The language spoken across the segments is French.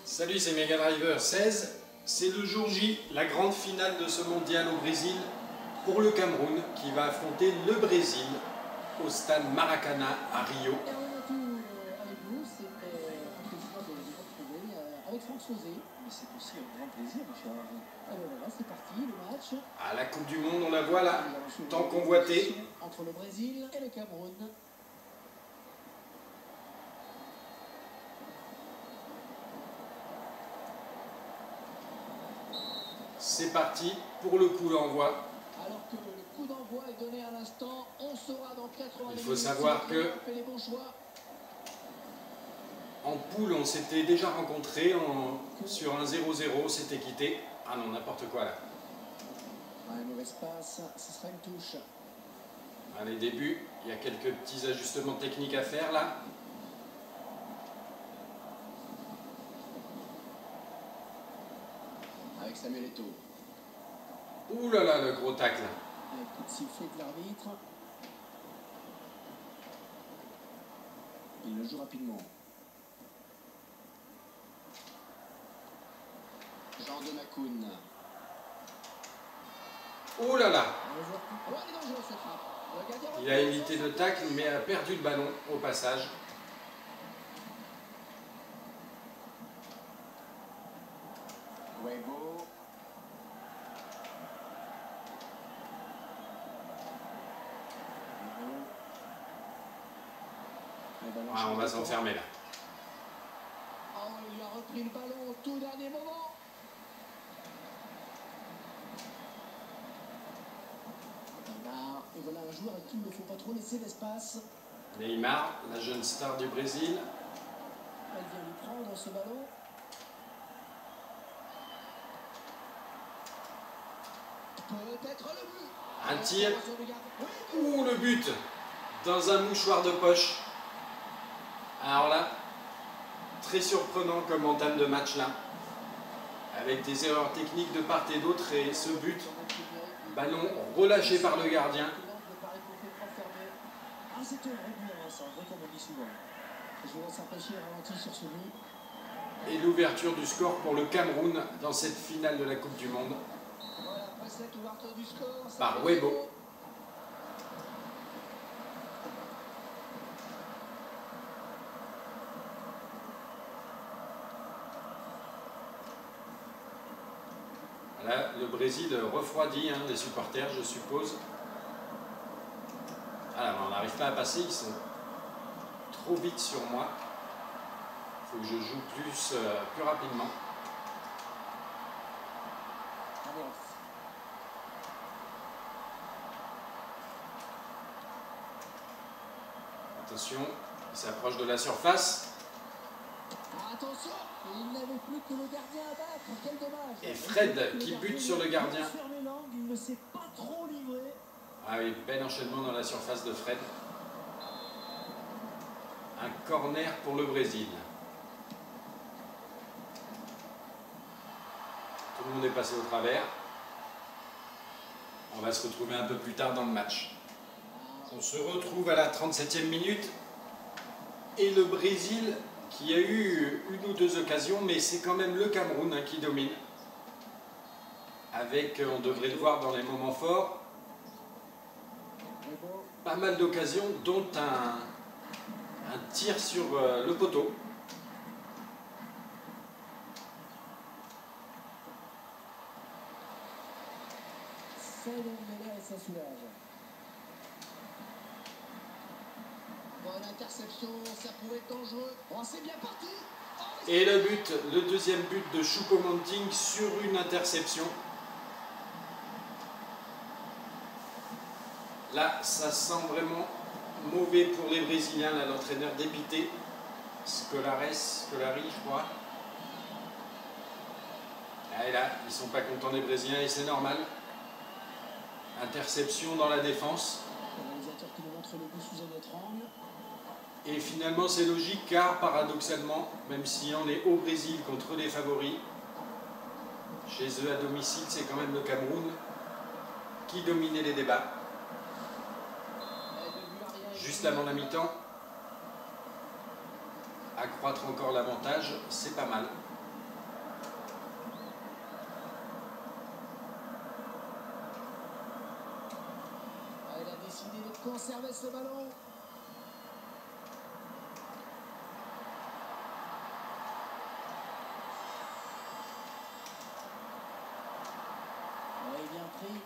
Salut, c'est Mega Driver 16. C'est le jour J, la grande finale de ce mondial au Brésil pour le Cameroun qui va affronter le Brésil au stade Maracana à Rio. Et on est tout avec vous, c'est un plaisir de vous retrouver avec Franck Sauzet. Mais c'est aussi un grand plaisir, monsieur Harry. Alors voilà, c'est parti, le match. À la Coupe du Monde, on la voit là, tant convoitée. Entre le Brésil et le Cameroun. C'est parti pour le coup d'envoi. Alors que le coup d'envoi est donné à l'instant, on saura dans 80 minutes. Il faut savoir que fait les bons choix. En poule, on s'était déjà rencontrés sur un 0-0, c'était quitté. Ah non, n'importe quoi là. Un mauvais passe, ce sera une touche. Allez, début, il y a quelques petits ajustements techniques à faire là. Avec Samuel Eto'o. Ouh là là, le gros tacle. Avec coup de sifflet de l'arbitre. Il le joue rapidement. Jean de Macoun. Ouh là là. Oh, elle est dangereuse cette frappe. Le gardien Il a évité le tacle mais a perdu le ballon au passage. Weibo. Ah, on va s'enfermer là. Oh, il a repris le ballon au tout dernier moment. Et voilà un joueur à qui il ne faut pas trop laisser l'espace. Neymar, la jeune star du Brésil. Elle vient lui prendre ce ballon. Peut-être le but. Un tir. Ouh, le but dans un mouchoir de poche. Alors là, très surprenant comme entame de match là. Avec des erreurs techniques de part et d'autre et ce but. Ballon relâché par le gardien. Ah, c'était un régulier, ça, comme on dit souvent. Je vous laisse apprécier et ralentir sur ce but. Et l'ouverture du score pour le Cameroun dans cette finale de la Coupe du Monde. Voilà, après cette ouverture du score, Par Weibo. Là, le Brésil refroidit les supporters, je suppose. Ah, on n'arrive pas à passer, ils sont trop vite sur moi. Il faut que je joue plus rapidement. Attention, il s'approche de la surface. Attention, il n'avait plus que le gardien à battre, quel dommage. Et Fred qui bute sur le gardien. Il ne s'est pas trop livré. Ah oui, bel enchaînement dans la surface de Fred. Un corner pour le Brésil. Tout le monde est passé au travers. On va se retrouver un peu plus tard dans le match. On se retrouve à la 37e minute. Et le Brésil qui a eu une ou deux occasions, mais c'est quand même le Cameroun qui domine. Avec, on devrait le voir dans les moments forts, pas mal d'occasions, dont un tir sur le poteau. Ça et ça soulage. Bonne interception, ça pourrait être dangereux. Oh, c'est bien parti. Oh, et le deuxième but de Choupo-Moting sur une interception. Là, ça sent vraiment mauvais pour les Brésiliens, l'entraîneur dépité. Scolari, je crois. Et là, ils sont pas contents les Brésiliens et c'est normal. Interception dans la défense. L'organisateur qui nous montre le but sous un autre angle. Et finalement, c'est logique car, paradoxalement, même si on est au Brésil contre les favoris, chez eux à domicile, c'est quand même le Cameroun qui dominait les débats. Juste avant la mi-temps, accroître encore l'avantage, c'est pas mal. conserver ce ballon. Oui, bien pris.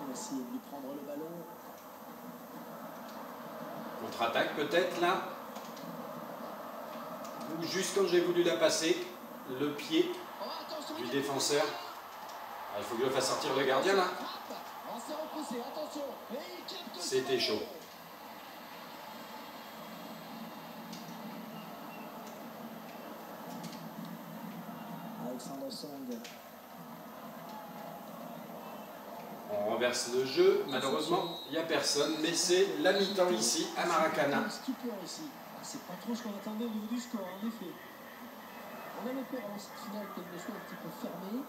On va essayer de lui prendre le ballon. Contre-attaque peut-être là. Ou juste quand j'ai voulu la passer, le pied Oh, attention, du défenseur. Ah, il faut que je fasse sortir le gardien là. On s'est repoussé, attention. Et il capte ce C'était ballon. chaud. Alexander Song. On renverse le jeu. Malheureusement, il n'y a personne. Mais c'est la mi-temps ici à Maracana. Stupeur ici. C'est pas trop ce qu'on attendait au niveau du score, en effet. On avait peur en cette finale qu'elle soit un petit peu fermée.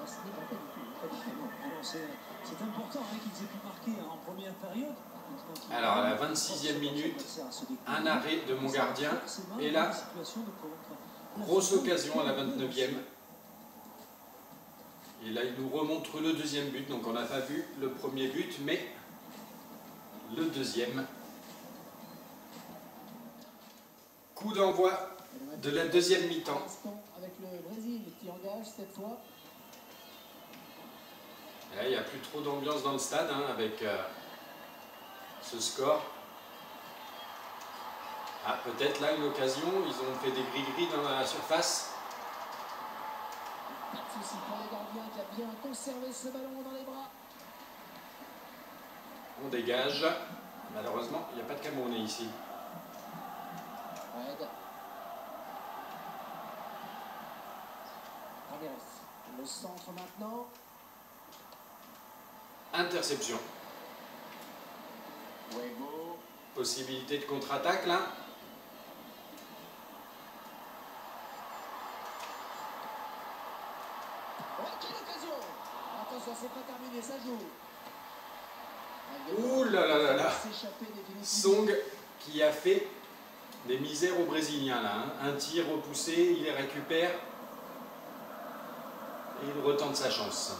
Ce n'est pas du tout. Pas du tout. Non, alors c'est important hein, qu'ils aient pu marquer en première période. Alors à la 26e minute, un arrêt de mon gardien. Et là, grosse occasion à la 29e. Et là, il nous remontre le deuxième but. Donc on n'a pas vu le premier but, mais le deuxième. Coup d'envoi de la deuxième mi-temps. Avec le Brésil qui engage cette fois. Et là, il n'y a plus trop d'ambiance dans le stade hein, avec ce score. Ah, peut-être là une occasion. Ils ont fait des gris-gris dans la surface. Pas de souci pour le gardien qui a bien conservé ce ballon dans les bras. On dégage. Malheureusement, il n'y a pas de Camerounais ici. Red. Ramirez. Le centre maintenant. Interception. Wego. Possibilité de contre-attaque là. Oh, quelle occasion! Attention, c'est pas terminé, ça joue. Ouh là là là là. S'échapper définitivement. Song qui a fait des misères aux Brésiliens là. Hein. Un tir repoussé, il les récupère. Et il retente sa chance.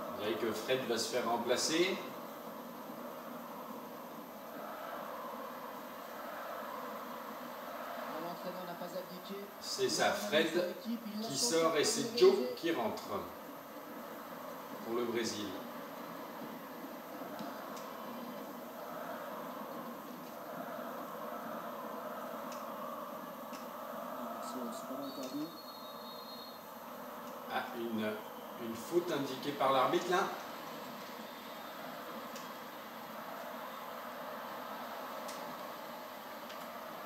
Vous voyez que Fred va se faire remplacer. L'entraîneur n'a pas abdiqué. C'est ça, Fred qui sort et c'est Joe qui rentre pour le Brésil. C'est pas interdit. Ah, une faute indiquée par l'arbitre là.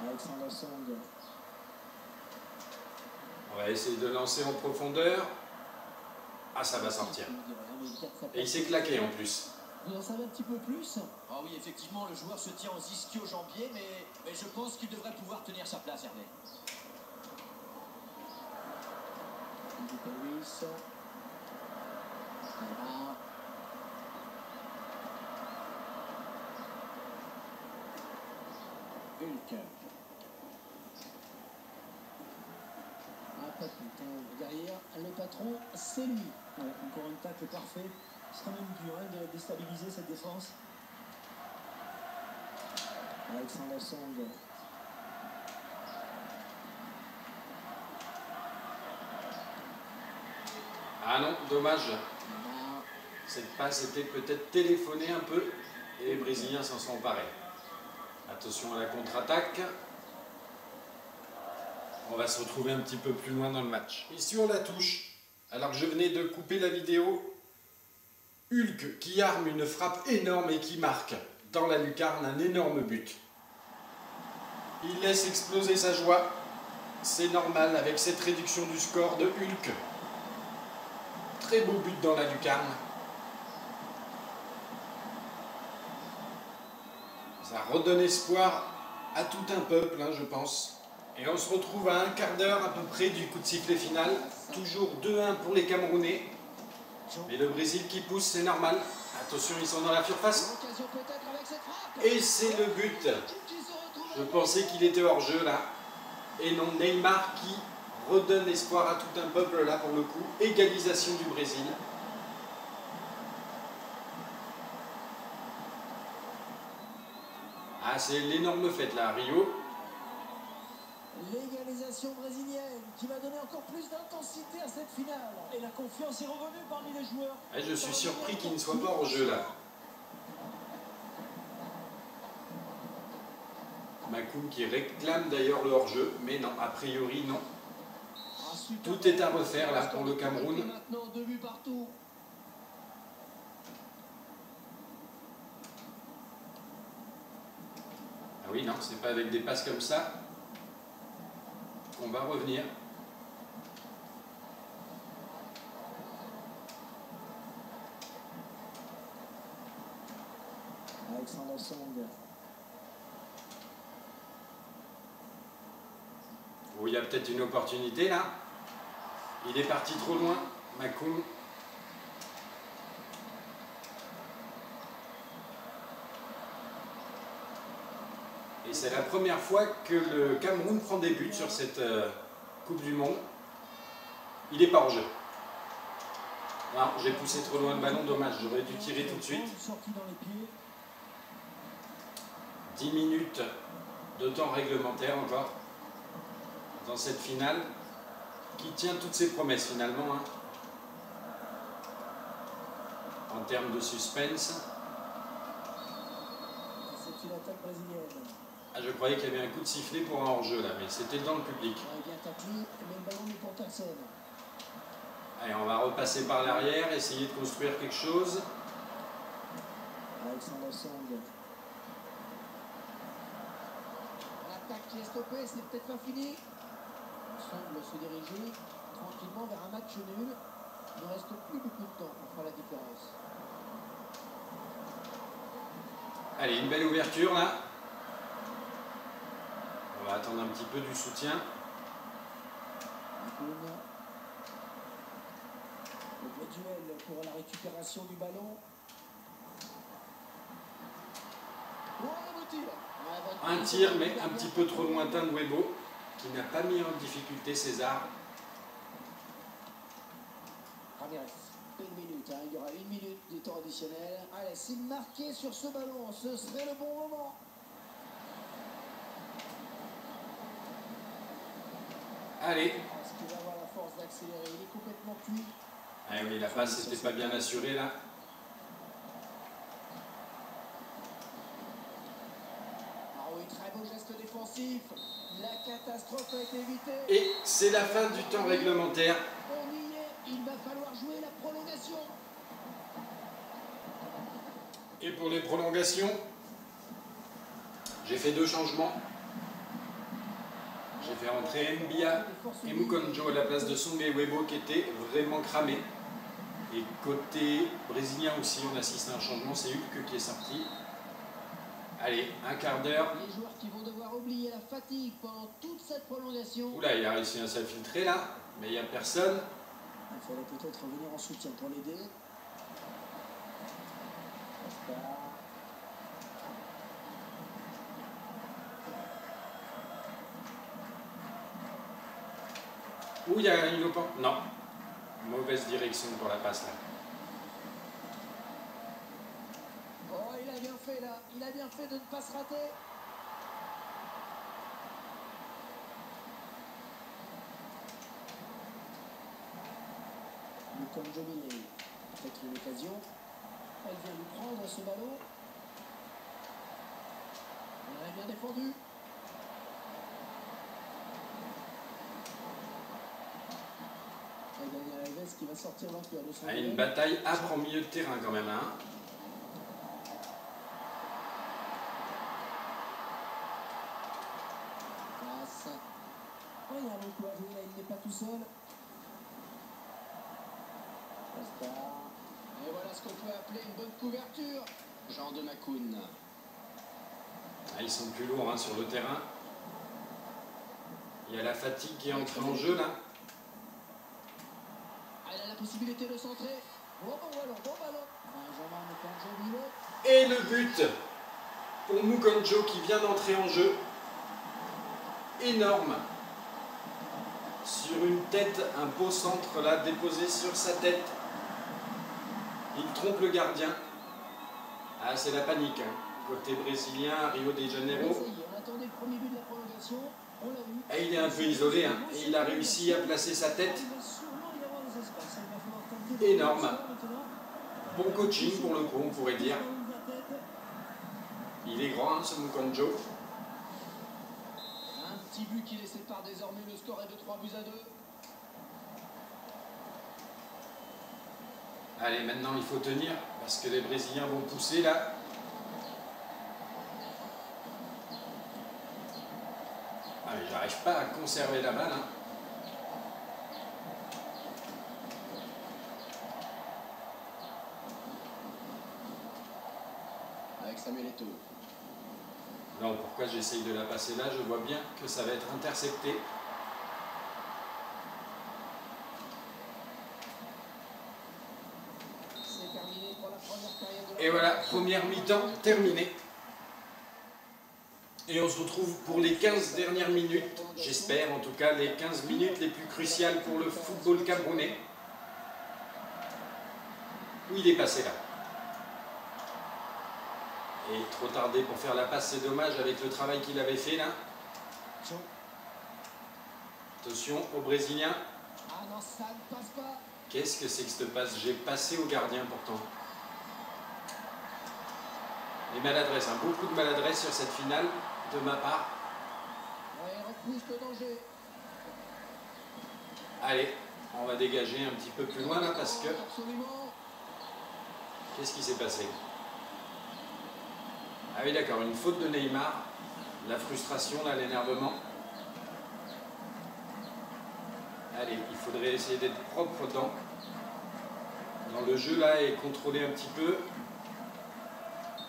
Alexander Song. On va essayer de lancer en profondeur. Ah, ça va sortir. Et il s'est claqué en plus. Vous en savez un petit peu plus? Ah oui, effectivement, le joueur se tient aux ischio-jambiers, mais je pense qu'il devrait pouvoir tenir sa place, Hervé. Lewis. Voilà. Hulk. Pas de temps derrière, le patron, c'est lui. Ouais, encore un tacle parfait. Ce sera même dur hein, de déstabiliser cette défense. Alexander Song. Ah non, dommage. Voilà. Cette passe était peut-être téléphonée un peu et les Brésiliens s'en sont emparés. Attention à la contre-attaque. On va se retrouver un petit peu plus loin dans le match. Et sur la touche, alors que je venais de couper la vidéo, Hulk qui arme une frappe énorme et qui marque dans la lucarne un énorme but. Il laisse exploser sa joie. C'est normal avec cette réduction du score de Hulk. Très beau but dans la lucarne. Ça redonne espoir à tout un peuple, hein, je pense. Et on se retrouve à un quart d'heure à peu près du coup de sifflet final. Toujours 2-1 pour les Camerounais. Mais le Brésil qui pousse, c'est normal. Attention, ils sont dans la surface. L'occasion peut-être avec cette frappe. Et c'est le but. Qui se retrouve Je pensais qu'il était hors jeu là. Et non, Neymar qui redonne espoir à tout un peuple là pour le coup. Égalisation du Brésil. Ah, c'est l'énorme fête là à Rio. L'égalisation brésilienne qui va donner encore plus d'intensité à cette finale. Et la confiance est revenue parmi les joueurs. Ah, je suis surpris qu'il ne soit pas hors jeu là. Makoum qui réclame d'ailleurs le hors-jeu, mais non, a priori non. Tout est à refaire là pour le Cameroun. Maintenant 2 buts partout. Ah oui, non, c'est pas avec des passes comme ça qu'on va revenir. Alexandre Song. Oh, il y a peut-être une opportunité là. Il est parti trop loin, Makoum. Et c'est la première fois que le Cameroun prend des buts sur cette Coupe du Monde. Il n'est pas hors jeu. Non, j'ai poussé trop loin le ballon, dommage, j'aurais dû tirer tout de suite. 10 minutes de temps réglementaire encore dans cette finale qui tient toutes ses promesses finalement hein, en termes de suspense. C'est une attaque brésilienne. Ah, je croyais qu'il y avait un coup de sifflet pour un hors-jeu là, mais c'était dans le public. Bien taclé, mais le ballon n'est pour personne. Allez, on va repasser par l'arrière, essayer de construire quelque chose. Alexandre Song. L'attaque qui est stoppée, c'est peut-être pas fini. On semble se diriger tranquillement vers un match nul. Il ne reste plus beaucoup de temps pour faire la différence. Allez, une belle ouverture là. On va attendre un petit peu du soutien. Le duel pour la récupération du ballon. Un tir, mais un petit peu trop lointain de Webo, qui n'a pas mis en difficulté César. Ramirez. Une minute, hein. Il y aura 1 minute du temps additionnel. Allez, s'il marquait sur ce ballon, ce serait le bon moment. Allez. Est-ce qu'il va avoir la force d'accélérer? Il est complètement cuit. Ah oui, la passe n'était pas bien assurée là. Ah oui, très beau geste défensif. La catastrophe a été évitée. Et c'est la fin du temps réglementaire. On y est, il va falloir jouer la prolongation. Et pour les prolongations, j'ai fait 2 changements. J'ai fait rentrer Mbia et Mukonjo à la place de Song et Webo qui étaient vraiment cramés. Et côté brésilien aussi, on assiste à un changement, c'est Hulk qui est sorti. Allez, un quart d'heure. Les joueurs qui vont devoir oublier la fatigue pendant toute cette prolongation. Oula, il a réussi à s'infiltrer là, mais il n'y a personne. Il faudrait peut-être venir en soutien pour l'aider. Où il y a une opportunité. Non. Mauvaise direction pour la passe là. Oh, il a bien fait là. Il a bien fait de ne pas se rater. Mukonjo peut-être une occasion. Elle vient lui prendre ce ballon. Il a bien défendu. Et Daniel Alves qui va sortir vainqueur de son Une bataille âpre en milieu de terrain quand même. Hein. Passe. Oh, il y a un coup à jouer là, il n'est pas tout seul. Et voilà ce qu'on peut appeler une bonne couverture. Jean de Makoun. Ah, ils sont plus lourds hein, sur le terrain. Il y a la fatigue qui est entrée en jeu là. Elle a la possibilité de centrer. Bon ballon, bon ballon. Benjamin Mukonjo. Et le but pour Mukonjo qui vient d'entrer en jeu. Énorme. sur une tête, un beau centre là déposé sur sa tête. Il trompe le gardien. Ah, c'est la panique, hein. Côté brésilien, Rio de Janeiro. On attendait le premier but de la prolongation. On l'a vu. Et il est un peu isolé, hein. Et il a réussi à placer sa tête. Il va sûrement y avoir des espaces. Il va falloir tenter de Énorme. maintenant. Bon coaching pour le coup, on pourrait dire. Il est grand, hein, ce Mukonjo. Un petit but qui les sépare désormais. Le score est de 3-2. Allez, maintenant il faut tenir, parce que les Brésiliens vont pousser là. Ah, mais j'arrive pas à conserver la balle, hein. Avec Samuel Eto'o. Non, pourquoi j'essaye de la passer là? Je vois bien que ça va être intercepté. C'est terminé pour la première période de la Et voilà, première mi-temps terminée. Et on se retrouve pour les 15 dernières minutes, j'espère en tout cas, les 15 minutes les plus cruciales pour le football camerounais. Où il est passé là. Et trop tardé pour faire la passe, c'est dommage avec le travail qu'il avait fait là. Attention aux Brésiliens. Ah non, ça ne passe pas. Qu'est-ce que c'est que cette passe? J'ai passé au gardien pourtant. Les maladresses, hein, beaucoup de maladresses sur cette finale de ma part. Ouais, repousse le danger. Allez, on va dégager un petit peu plus loin là parce que... Absolument. Qu'est-ce qui s'est passé? Ah oui d'accord, une faute de Neymar. La frustration là, l'énervement. Allez, il faudrait essayer d'être propre dans le jeu là et contrôler un petit peu.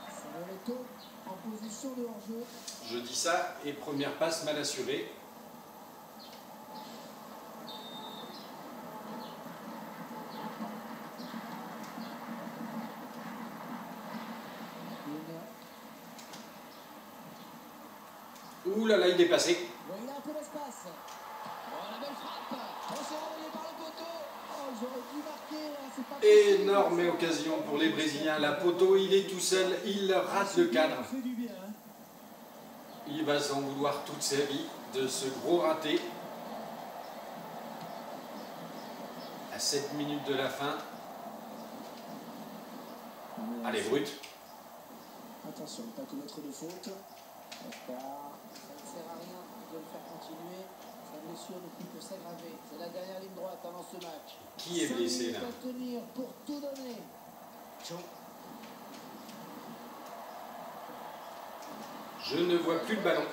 Samuel Eto'o en position de hors-jeu. Je dis ça et première passe mal assurée. Ouh là là, il est passé. Ouais, il a un peu d'espace. Oh, la belle frappe. Oh, c'est renvoyé par le poteau. Oh, ils auraient dû marquer là. C'est pas possible. Énorme occasion pour les Brésiliens. La poteau, il est tout seul, il rate le cadre. Ça fait du bien. Hein. Il va s'en vouloir toute sa vie de ce gros raté. À 7 minutes de la fin. Allez, Brut. Attention, pas commettre de faute. Car ça ne sert à rien de le faire continuer. Sa blessure ne peut que s'aggraver. C'est la dernière ligne droite avant ce match. Qui est blessé là? 5 minutes à tenir pour tout donner. Je ne vois plus le ballon.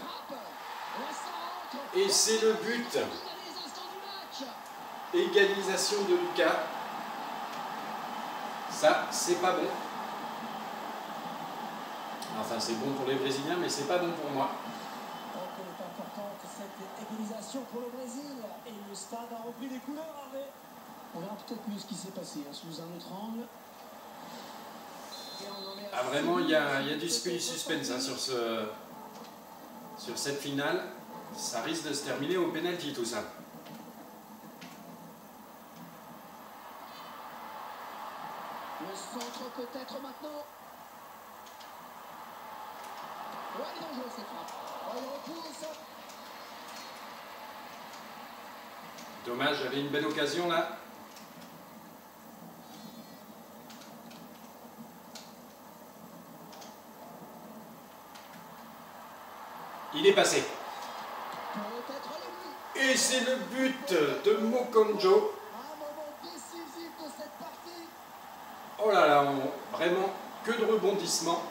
Et c'est le but. Égalisation de Lucas. Ça, c'est pas bon. Enfin, c'est bon pour les Brésiliens, mais c'est pas bon pour moi. Donc, elle est importante cette égalisation pour le Brésil. Et le stade a repris des couleurs, Hervé. On verra peut-être mieux ce qui s'est passé hein, sous un autre angle. Et on en est à Ah, vraiment, il y a du suspense hein, sur cette finale. Ça risque de se terminer au pénalty tout ça. Le centre peut-être maintenant. Ouais, il est dangereux cette frappe. Oh, il repousse. Dommage, j'avais une belle occasion là. Il est passé. Peut-être le but. Et c'est le but de Mukonjo. Un moment décisif de cette partie. Oh là là, vraiment que de rebondissements.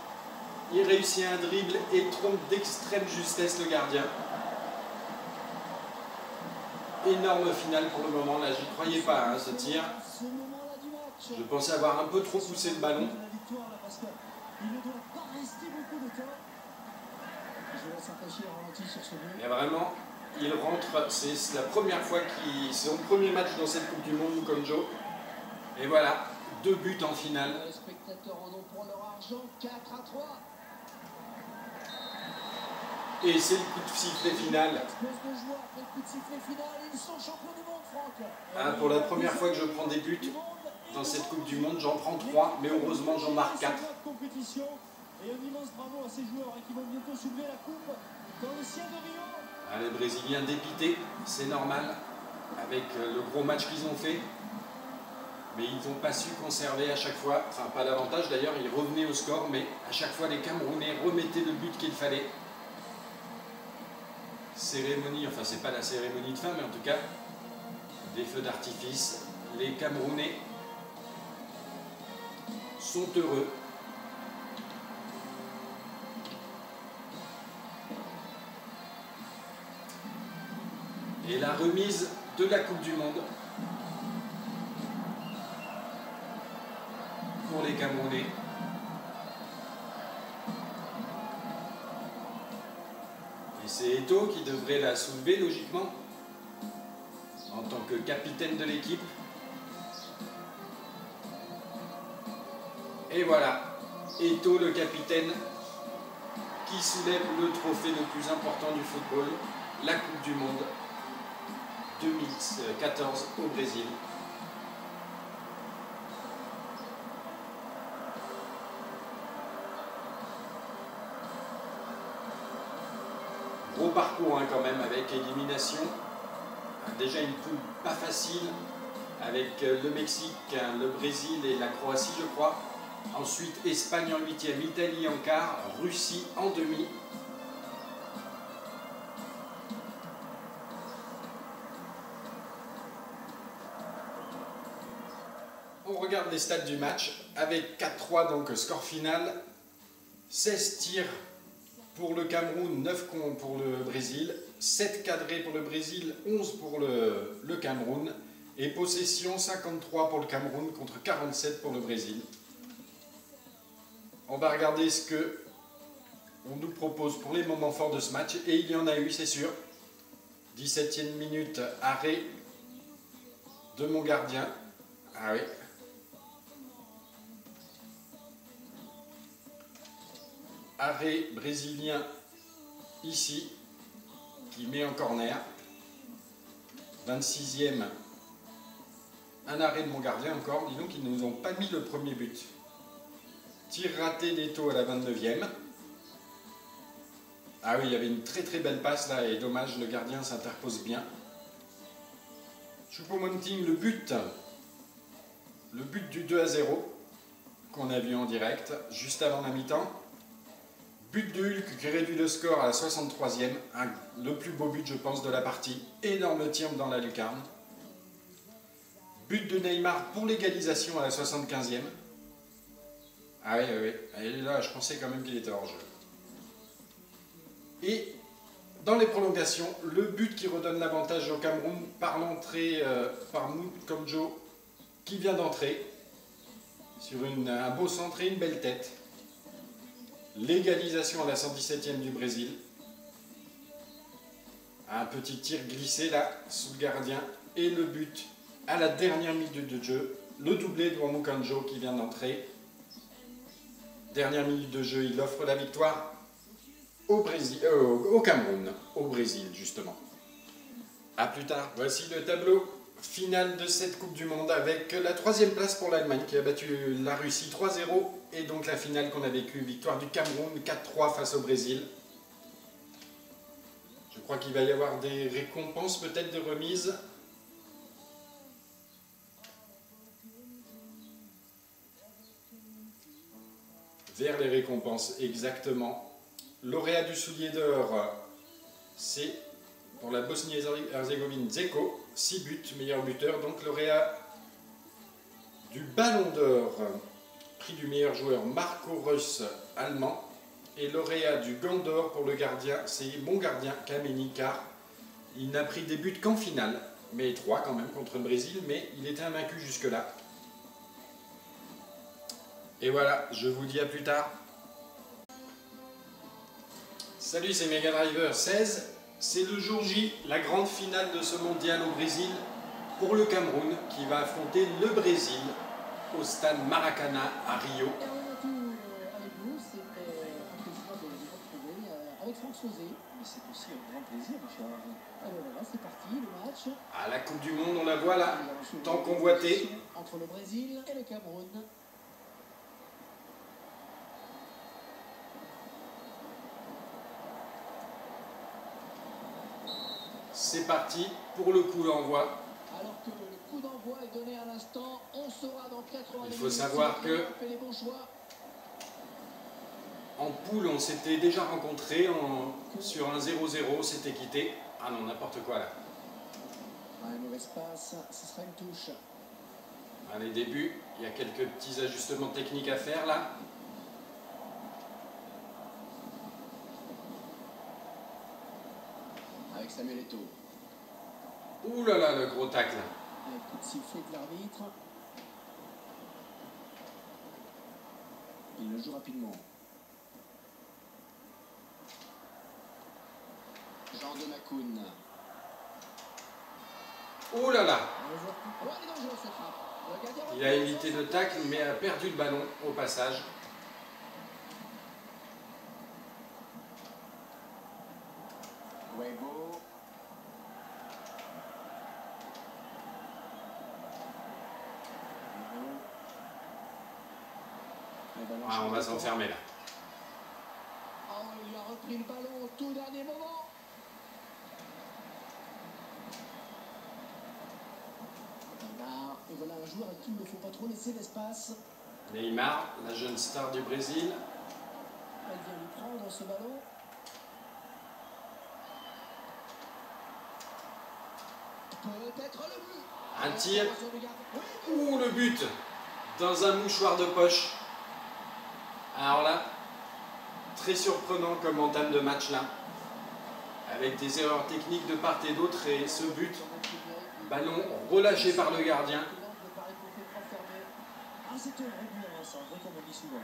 Il réussit un dribble et trompe d'extrême justesse le gardien. Énorme finale pour le moment, là j'y croyais pas hein, ce tir. Ce moment-là du match. Je pensais avoir un peu trop poussé le ballon. La victoire, là, parce qu'il ne doit pas rester beaucoup de temps. Je laisse réfléchir en ralenti sur ce but. Mais vraiment, il rentre, c'est la première fois c'est son premier match dans cette Coupe du Monde, Mukonjo. Et voilà, 2 buts en finale. Les spectateurs en ont pour leur argent 4-3. Et c'est le coup de sifflet final. Pour la première fois que je prends des buts dans cette Coupe du Monde, j'en prends 3, mais heureusement j'en marque 4. Et un immense bravo à ces joueurs qui vont bientôt soulever la coupe dans le ciel de Rio. Les Brésiliens dépités, c'est normal, avec le gros match qu'ils ont fait. Mais ils n'ont pas su conserver à chaque fois, enfin pas davantage d'ailleurs, ils revenaient au score, mais à chaque fois les Camerounais remettaient le but qu'il fallait. Cérémonie, enfin c'est pas la cérémonie de fin, mais en tout cas, des feux d'artifice. Les Camerounais sont heureux. Et la remise de la Coupe du Monde pour les Camerounais. Et c'est Eto'o qui devrait la soulever logiquement en tant que capitaine de l'équipe. Et voilà, Eto'o le capitaine qui soulève le trophée le plus important du football, la Coupe du Monde 2014 au Brésil. Gros parcours quand même, avec élimination. Déjà une poule pas facile avec le Mexique, le Brésil et la Croatie je crois. Ensuite Espagne en 8e, Italie en quart, Russie en demi. On regarde les stats du match avec 4-3 donc score final. 16 tirs pour le Cameroun, 9 pour le Brésil, 7 cadrés pour le Brésil, 11 pour le Cameroun, et possession 53 pour le Cameroun contre 47 pour le Brésil. On va regarder ce que on nous propose pour les moments forts de ce match, et il y en a eu, c'est sûr. 17e minute, arrêt de mon gardien. Ah oui. Arrêt brésilien ici, qui met en corner. 26e, un arrêt de mon gardien encore. Dis donc, ils ne nous ont pas mis le premier but. Tir raté d'Eto'o à la 29e. Ah oui, il y avait une très très belle passe là, et dommage, le gardien s'interpose bien. Choupo-Moting, le but du 2-0 qu'on a vu en direct, juste avant la mi-temps. But de Hulk qui réduit le score à la 63e, le plus beau but je pense de la partie, énorme tir dans la lucarne. But de Neymar pour l'égalisation à la 75e. Ah oui, oui, oui, et là je pensais quand même qu'il était hors jeu. Et dans les prolongations, le but qui redonne l'avantage au Cameroun par l'entrée par Moukandjo qui vient d'entrer sur un beau centre et une belle tête. L'égalisation à la 117e du Brésil. Un petit tir glissé là, sous le gardien. Et le but à la dernière minute de jeu. Le doublé de Moukandjo qui vient d'entrer. Dernière minute de jeu, il offre la victoire au Cameroun. Au Brésil, justement. A plus tard. Voici le tableau final de cette Coupe du Monde avec la 3e place pour l'Allemagne qui a battu la Russie 3-0 et donc la finale qu'on a vécue, victoire du Cameroun 4-3 face au Brésil. Je crois qu'il va y avoir des récompenses, peut-être de remises. Vers les récompenses, exactement. Lauréat du soulier d'or, c'est pour la Bosnie-Herzégovine Dzeko, 6 buts, meilleur buteur. Donc lauréat du Ballon d'Or, prix du meilleur joueur Marco Reus, allemand. Et lauréat du Gant d'Or pour le gardien, c'est mon gardien Kameni, car il n'a pris des buts qu'en finale, mais 3 quand même contre le Brésil, mais il était invaincu jusque-là. Et voilà, je vous dis à plus tard. Salut, c'est Mega Driver 16. C'est le jour J, la grande finale de ce mondial au Brésil pour le Cameroun qui va affronter le Brésil au stade Maracana à Rio. Avec vous, c'était un plaisir de vous retrouver avec Franck Sauzet. Mais c'est aussi un grand plaisir, Richard. Alors voilà, c'est parti, le match. À la Coupe du Monde, on la voit là, tant convoitée. Entre le Brésil et le Cameroun. C'est parti pour le coup d'envoi. Alors que le coup d'envoi est donné à l'instant, on saura dans 80 minutes. Il faut savoir que les bons choix. En poule, on s'était déjà rencontrés sur un 0-0, c'était quitté. Ah non, n'importe quoi là. Ouais, mauvaise passe, ce sera une touche. Allez, début, il y a quelques petits ajustements techniques à faire là. Avec Samuel Eto'o. Ouh là là, le gros tacle. Un coup de sifflet de l'arbitre. Il le joue rapidement. Jean de Macoun. Oh là là. Oh, elle est dangereuse, cette frappe. Le gardien Il a évité le tacle mais a perdu le ballon au passage. Weibo. Ah, on va s'enfermer là. Oh, il a repris le ballon au tout dernier moment. Et voilà un joueur à qui il ne faut pas trop laisser l'espace. Neymar, la jeune star du Brésil. Elle vient lui prendre ce ballon. Peut-être le but. Un tir. Ouh, le but dans un mouchoir de poche. Alors là, très surprenant comme entame de match là. Avec des erreurs techniques de part et d'autre et ce but. Ballon relâché par le gardien. Ah, c'était un vrai but, ça, vrai comme on dit souvent.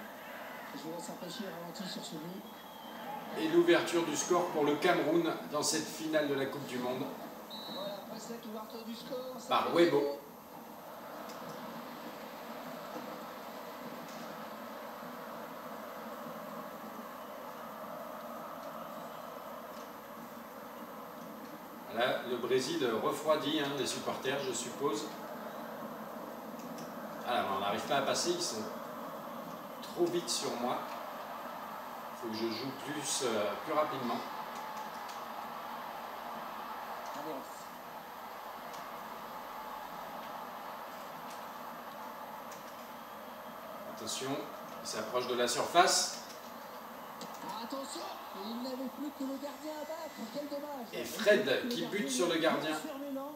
Je vous laisse apprécier le ralenti sur ce but. Et l'ouverture du score pour le Cameroun dans cette finale de la Coupe du Monde. Voilà, après cette ouverture du score. Par Weibo. Là, le Brésil refroidit les supporters, je suppose. Alors, on n'arrive pas à passer, ils sont trop vite sur moi. Il faut que je joue plus rapidement. Attention, il s'approche de la surface. Attention, il n'avait plus que le gardien à battre, quel dommage. Et Fred qui bute sur le gardien.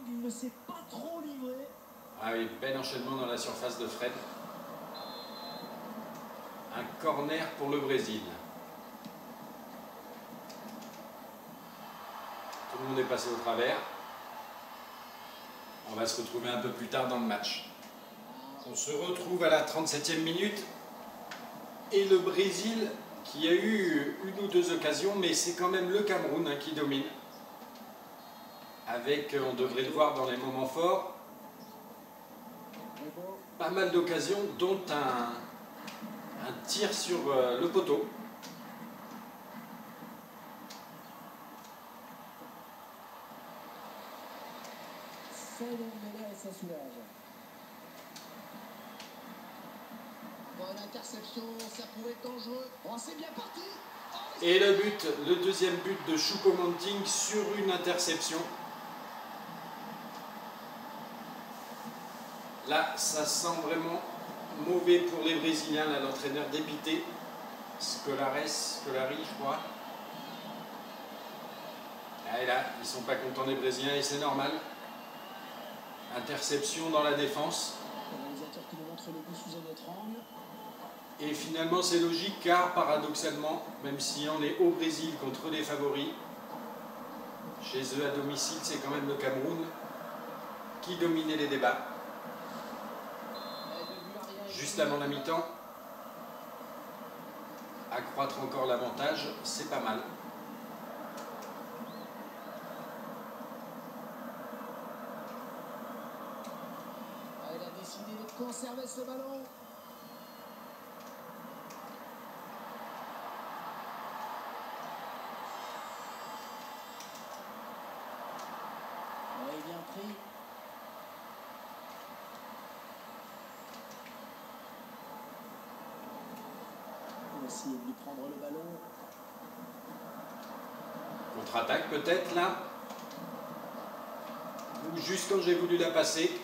Il ne s'est pas trop livré. Ah oui, bel enchaînement dans la surface de Fred. Un corner pour le Brésil. Tout le monde est passé au travers. On va se retrouver un peu plus tard dans le match. On se retrouve à la 37e minute. Et le Brésil qui a eu une ou deux occasions, mais c'est quand même le Cameroun qui domine. Avec, on devrait le voir dans les moments forts, pas mal d'occasions, dont un tir sur le poteau. Et ça soulage. Bonne interception, ça pouvait être dangereux. Oh, c'est bien parti. Oh, et le deuxième but de Choupo-Moting sur une interception. Là, ça sent vraiment mauvais pour les Brésiliens, là, l'entraîneur dépité. Scolari, je crois. Et là, ils sont pas contents les Brésiliens et c'est normal. Interception dans la défense. Le réalisateur qui nous montre le but sous un autre angle. Et finalement, c'est logique car, paradoxalement, même si on est au Brésil contre les favoris, chez eux à domicile, c'est quand même le Cameroun qui dominait les débats. Juste avant la mi-temps, accroître encore l'avantage, c'est pas mal. Elle a décidé de conserver ce ballon. essayer de lui prendre le ballon. Contre-attaque peut-être là. Ou juste quand j'ai voulu la passer,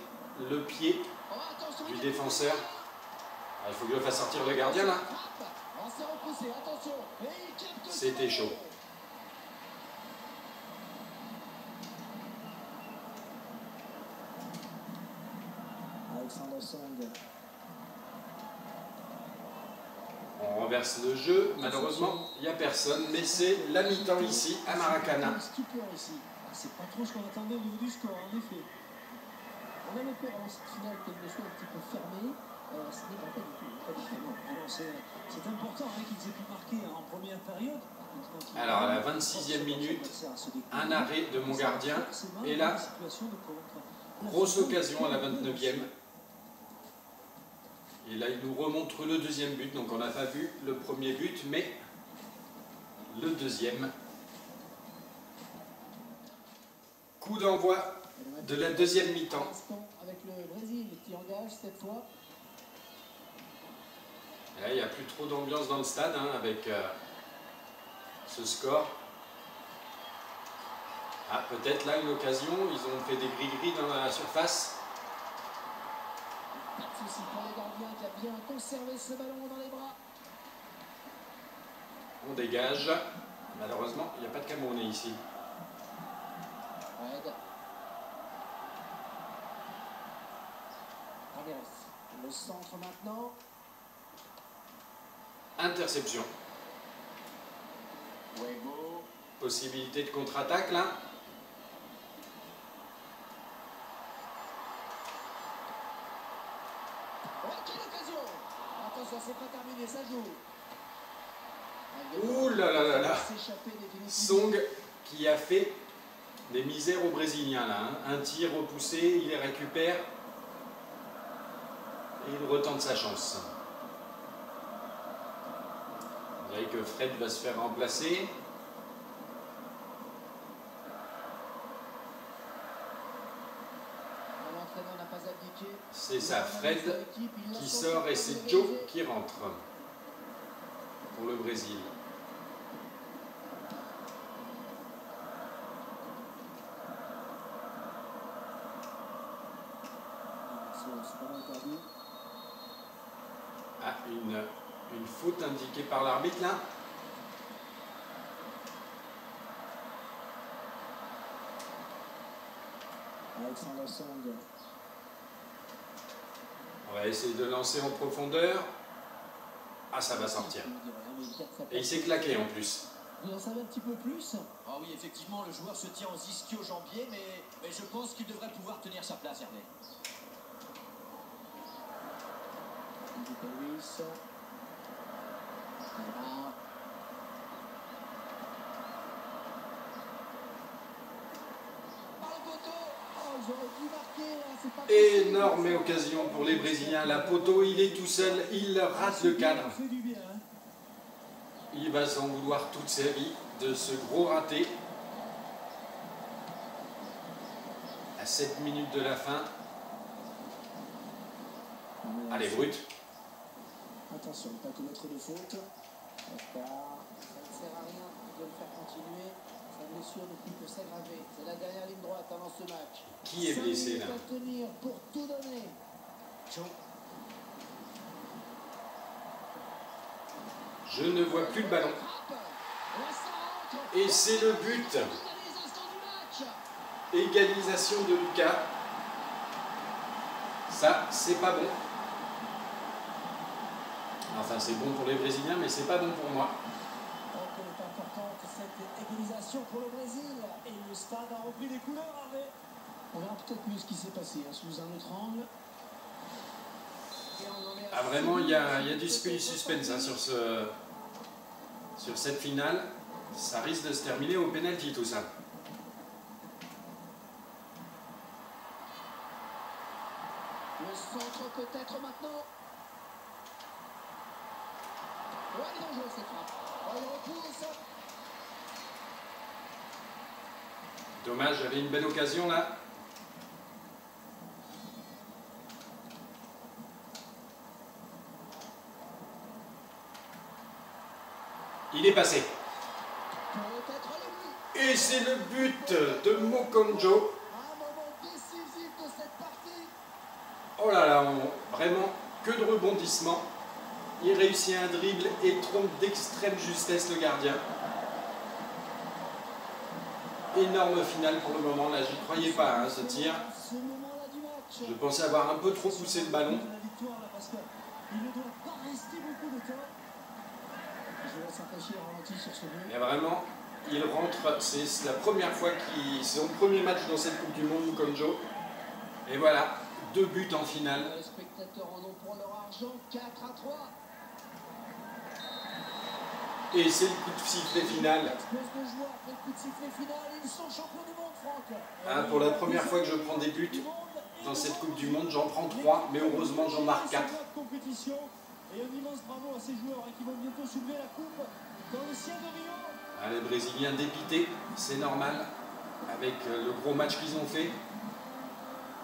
le pied Oh, attention, du défenseur. Ah, il faut que je fasse sortir le gardien là. on s'est repoussé, attention. Et il capte. C'était chaud. Alexander Song. On renverse le jeu. Malheureusement, il n'y a personne. Mais c'est la mi-temps ici à Maracana. C'est pas trop ce qu'on attendait au niveau du score, en effet. On a peur avant cette finale qu'elle ne soit un petit peu fermée. Ce n'est pas du tout. Pas du tout. C'est important hein, qu'ils aient pu marquer en première période. Alors à la 26e minute, un arrêt de mon gardien. Et là, grosse occasion à la 29e. Et là, il nous remontre le deuxième but. Donc on n'a pas vu le premier but, mais le deuxième. Coup d'envoi de la deuxième mi-temps. Avec le Brésil qui engage cette fois. Et là, il n'y a plus trop d'ambiance dans le stade hein, avec ce score. Ah, peut-être là une occasion. Ils ont fait des gris-gris dans la surface. Pas de souci pour le gardien qui a bien conservé ce ballon dans les bras. On dégage. Malheureusement, il n'y a pas de Camerounais ici. Red. Ramirez. Le centre maintenant. Interception. Wego. Possibilité de contre-attaque là. Oh, quelle occasion! Attention, c'est pas terminé, ça joue. Ouh là là là là. Song qui a fait des misères aux Brésiliens là. Hein. Un tir repoussé, il les récupère. Et il retente sa chance. Vous voyez que Fred va se faire remplacer. C'est ça, Fred qui sort et c'est Joe qui rentre pour le Brésil. Ah, une faute indiquée par l'arbitre là. Alexander Song. On va essayer de lancer en profondeur. Ah, ça va sortir. Et il s'est claqué en plus. Vous en savez un petit peu plus? Ah oui, effectivement, le joueur se tient en ischio-jambier, mais je pense qu'il devrait pouvoir tenir sa place, Hervé. Lewis. Énorme occasion pour les Brésiliens. La poteau, il est tout seul, il rate le cadre. Il va s'en vouloir toute sa vie de ce gros raté. À 7 minutes de la fin. Allez, Brut. Attention, pas commettre de faute. Ça ne sert à rien de le faire continuer. Sa blessure ne peut que s'aggraver. C'est la dernière ligne droite avant ce match. Qui est blessé là? À tenir pour tout donner. Je ne vois plus le ballon. Et c'est le but. Égalisation de Lucas. Ça, c'est pas bon. Enfin, c'est bon pour les Brésiliens, mais c'est pas bon pour moi. Donc, elle est importante cette égalisation pour le Brésil. Et le stade a repris des couleurs, Hervé. On verra peut-être mieux ce qui s'est passé hein, sous un autre angle. Ah, vraiment, il y a du suspense hein, sur cette finale. Ça risque de se terminer au penalty tout ça. Le centre peut-être maintenant. Ouais, il est dangereux cette frappe. Oh, il repousse. Dommage, j'avais une belle occasion là. Il est passé. Peut-être le but. Et c'est le but de Mokonjo. Un moment décisif de cette partie. Oh là là, vraiment que de rebondissements. Il réussit un dribble et trompe d'extrême justesse le gardien. Énorme finale pour le moment, là j'y croyais pas ce tir. Ce moment-là du match. Je pensais avoir un peu trop poussé le ballon. La victoire, là, parce qu'il ne doit pas rester beaucoup de temps. Je vais s'attacher au ralenti sur ce but. Mais vraiment, il rentre, c'est la première fois c'est son premier match dans cette Coupe du Monde, Mokonjo. Et voilà, 2 buts en finale. Les spectateurs en ont pour leur argent, 4-3. Et c'est le coup de sifflet final. Explose de joie après le coup de sifflet final. Ils sont champions du monde, Franck. Hein, pour la première fois que je prends des buts dans cette Coupe du Monde, j'en prends 3, mais heureusement j'en marque 4. Compétition. Et un immense bravo à ces joueurs qui vont bientôt soulever la coupe dans le ciel de Rio. Ah, les Brésiliens dépités, c'est normal, avec le gros match qu'ils ont fait.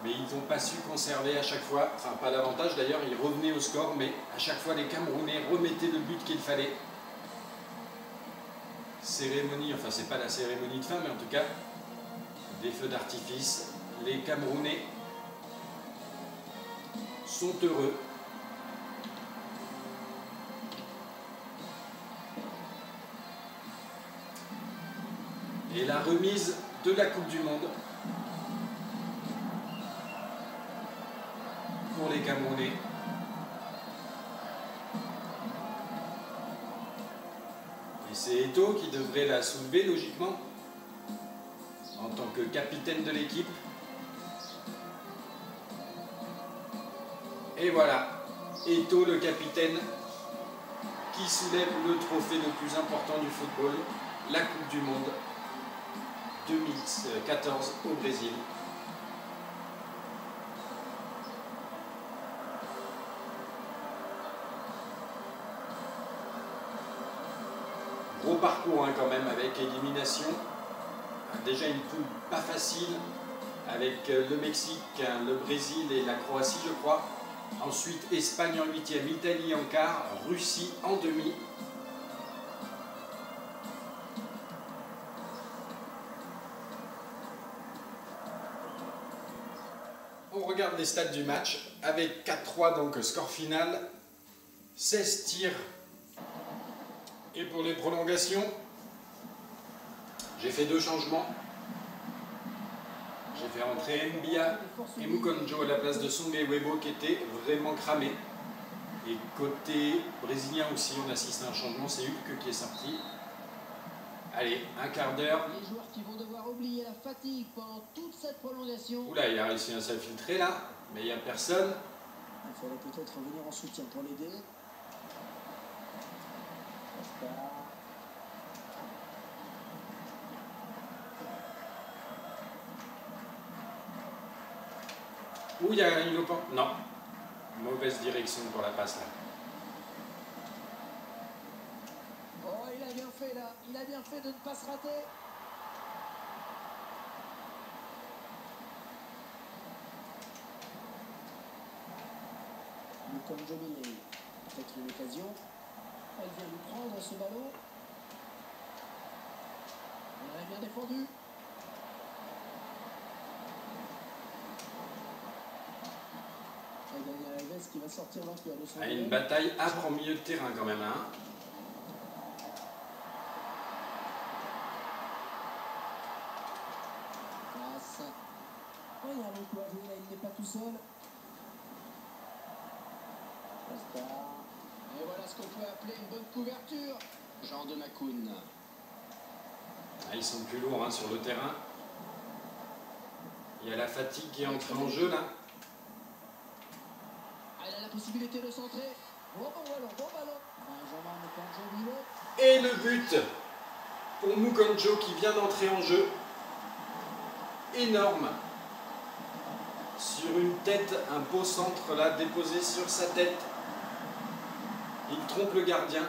Mais ils n'ont pas su conserver à chaque fois, enfin pas davantage d'ailleurs, ils revenaient au score, mais à chaque fois les Camerounais remettaient le but qu'il fallait. Cérémonie, enfin c'est pas la cérémonie de fin, mais en tout cas, des feux d'artifice. Les Camerounais sont heureux. Et la remise de la Coupe du Monde pour les Camerounais. Et c'est Eto'o qui devrait la soulever logiquement en tant que capitaine de l'équipe. Et voilà, Eto'o le capitaine qui soulève le trophée le plus important du football, la Coupe du Monde 2014 au Brésil. Gros parcours quand même, avec élimination. Déjà une poule pas facile avec le Mexique, le Brésil et la Croatie je crois. Ensuite Espagne en 8e, Italie en quart, Russie en demi. On regarde les stats du match avec 4-3 donc score final, 16 tirs. Et pour les prolongations, j'ai fait 2 changements. J'ai fait rentrer Mbia et Mokonjo à la place de Song et Webo qui étaient vraiment cramés. Et côté brésilien aussi, on assiste à un changement, c'est Hulk qui est sorti. Allez, un quart d'heure. Les joueurs qui vont devoir oublier la fatigue pendant toute cette prolongation. Oula, il a réussi à s'infiltrer là, mais il n'y a personne. Il faudrait peut-être revenir en soutien pour l'aider. Où il y a une open. Non. Mauvaise direction pour la passe là. Oh, il a bien fait là. Il a bien fait de ne pas se rater. Mokonjo peut-être une occasion. Elle vient lui prendre ce ballon. Elle a bien défendu. Qui va sortir vainqueur de son Une bataille âpre en milieu de terrain quand même. Hein. Passe. Oh, il y a un coup à jouer là, il n'est pas tout seul. Et voilà ce qu'on peut appeler une bonne couverture. Jean de Macoun. Ah, ils sont plus lourds hein, sur le terrain. Il y a la fatigue qui est entrée en jeu là. Elle a la possibilité de centrer. Bon ballon, bon ballon. Benjamin Mokonjo. Et le but pour Mokonjo qui vient d'entrer en jeu. Énorme. Sur une tête, un beau centre là déposé sur sa tête. Il trompe le gardien.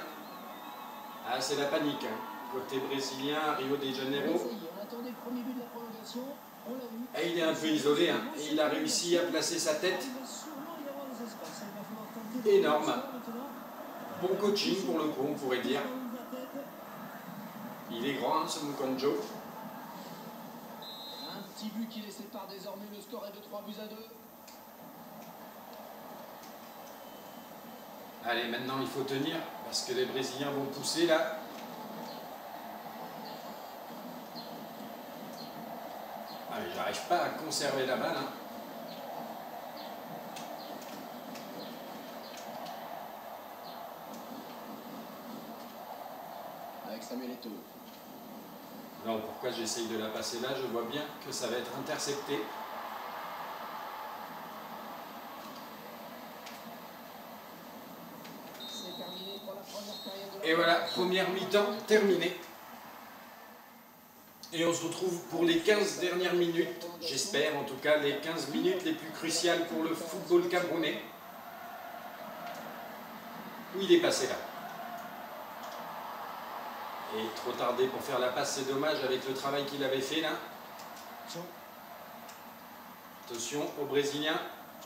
Ah, c'est la panique. Hein. Côté brésilien, à Rio de Janeiro. On attendait le premier but de la prolongation. On l'a vu. Et il est un peu isolé. Hein. Et il a réussi à placer sa tête. Énorme. Bon coaching pour le coup, on pourrait dire. Il est grand, hein, ce Mukonjo. Un petit but qui les sépare désormais. Le score est de 3-2. Allez, maintenant il faut tenir parce que les Brésiliens vont pousser là. Ah, mais j'arrive pas à conserver la balle. Hein. Avec Samuel Eto'o. Non, pourquoi j'essaye de la passer là? Je vois bien que ça va être intercepté. C'est terminé pour la première période de la... Et voilà, première mi-temps terminée. Et on se retrouve pour les 15 dernières minutes, j'espère en tout cas les 15 minutes les plus cruciales pour le football camerounais. Où il est passé là. Et trop tardé pour faire la passe, c'est dommage avec le travail qu'il avait fait là. Attention aux Brésiliens.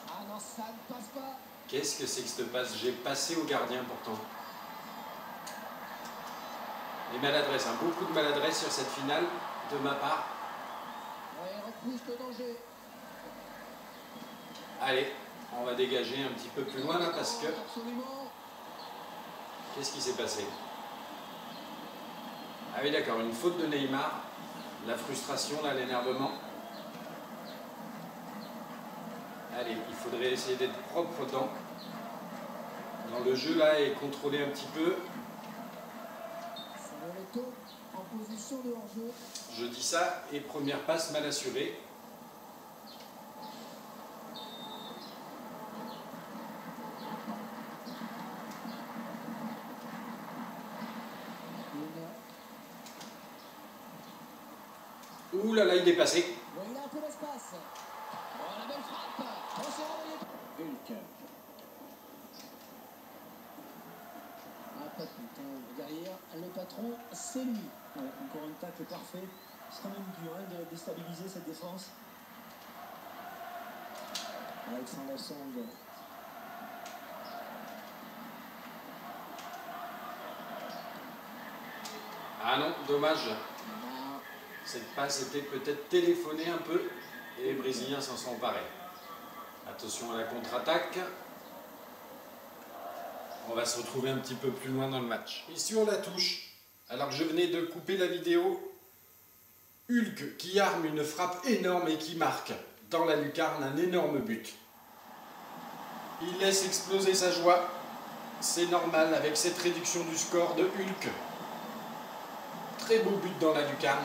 Ah non, ça ne passe pas. Qu'est-ce que c'est que cette passe? J'ai passé au gardien pourtant. Les maladresses, hein, beaucoup de maladresses sur cette finale de ma part. Ouais, repousse le danger. Allez, on va dégager un petit peu plus loin là parce que... Absolument. Qu'est-ce qui s'est passé? Ah oui d'accord, une faute de Neymar. La frustration là, l'énervement. Allez, il faudrait essayer d'être propre dans le jeu là et contrôler un petit peu. Samuel Eto'o en position de hors-jeu. Je dis ça et première passe mal assurée. Ouh là là, il est passé. Bon, il a un peu d'espace. Oh, la belle frappe. Hulk. Ah, pas tout le temps. Derrière, le patron, c'est lui. Ouais, encore un tacle parfait. C'est quand même dur hein, de déstabiliser cette défense. Alexander Song. Ah non, dommage. Cette passe était peut-être téléphonée un peu et les Brésiliens s'en sont emparés. Attention à la contre-attaque. On va se retrouver un petit peu plus loin dans le match. Et sur la touche, alors que je venais de couper la vidéo, Hulk qui arme une frappe énorme et qui marque dans la lucarne un énorme but. Il laisse exploser sa joie. C'est normal avec cette réduction du score de Hulk. Très beau but dans la lucarne.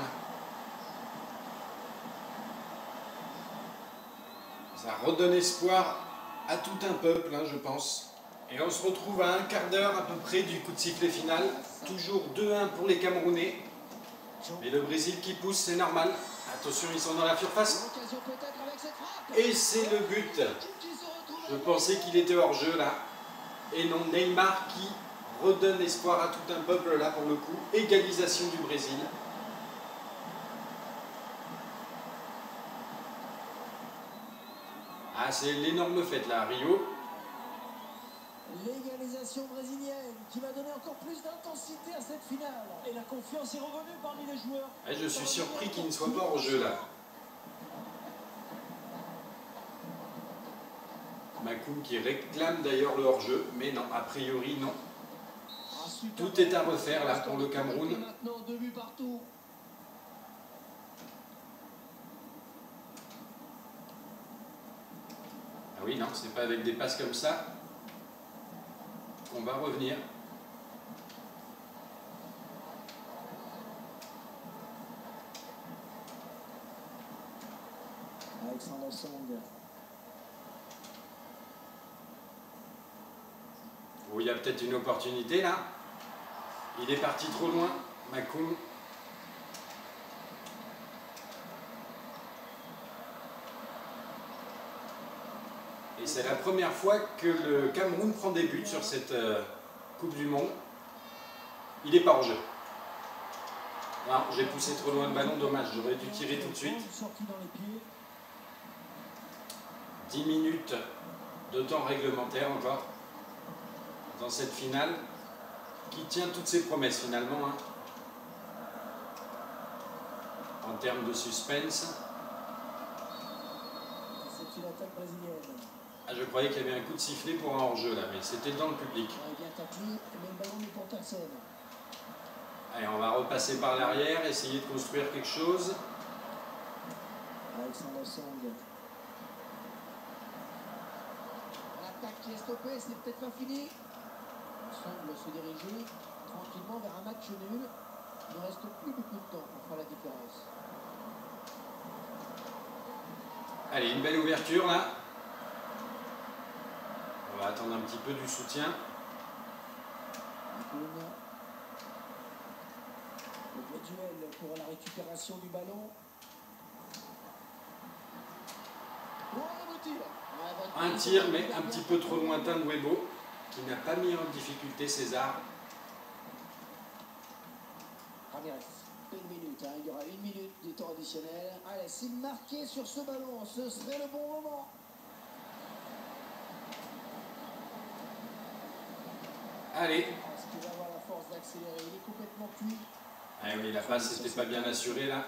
Ça redonne espoir à tout un peuple, hein, je pense. Et on se retrouve à un quart d'heure à peu près du coup de sifflet final. Toujours 2-1 pour les Camerounais. Mais le Brésil qui pousse, c'est normal. Attention, ils sont dans la surface. Et c'est le but. Je pensais qu'il était hors jeu là. Et non, Neymar qui redonne espoir à tout un peuple là pour le coup. Égalisation du Brésil. Ah, c'est l'énorme fête là à Rio. L'égalisation brésilienne qui va donner encore plus d'intensité à cette finale. Et la confiance est revenue parmi les joueurs. Et je suis surpris qu'il ne soit pas hors jeu là. Makoum qui réclame d'ailleurs le hors-jeu, mais non, a priori non. Tout est à refaire là pour le Cameroun. Maintenant 2 buts partout. Ah oui, non, c'est pas avec des passes comme ça qu'on va revenir. Alexander Song. Oh, il y a peut-être une opportunité là. Il est parti trop loin, Makoum. Et c'est la première fois que le Cameroun prend des buts sur cette Coupe du Monde. Il n'est pas en jeu. Non, j'ai poussé trop loin le ballon, dommage, j'aurais dû tirer tout de suite. 10 minutes de temps réglementaire encore dans cette finale qui tient toutes ses promesses finalement. Hein. en termes de suspense. C'est une attaque brésilienne. Ah, je croyais qu'il y avait un coup de sifflet pour un hors-jeu là, mais c'était dans le public. Il vient tacler, mais le ballon n'est pas personne. Allez, on va repasser par l'arrière, essayer de construire quelque chose. Alexandre Song. L'attaque qui est stoppée, c'est peut-être pas fini. Semble se diriger tranquillement vers un match nul. Il ne reste plus beaucoup de temps pour faire la différence. Allez, une belle ouverture là. On va attendre un petit peu du soutien. Le duel pour la récupération du ballon. Un tir, mais un petit peu trop lointain de Webo, qui n'a pas mis en difficulté César. Ramirez, une minute, hein. Il y aura une minute de temps additionnel. Allez, s'il marquait sur ce ballon, ce serait le bon moment. Allez. Est-ce qu'il va avoir la force d'accélérer? Il est complètement cuit. Ah oui, la passe n'était pas bien assurée là.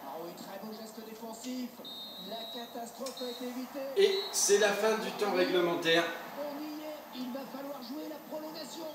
Ah oui, très beau geste défensif. La catastrophe a été évitée. Et c'est la fin du temps réglementaire. On y est, il va falloir jouer la prolongation.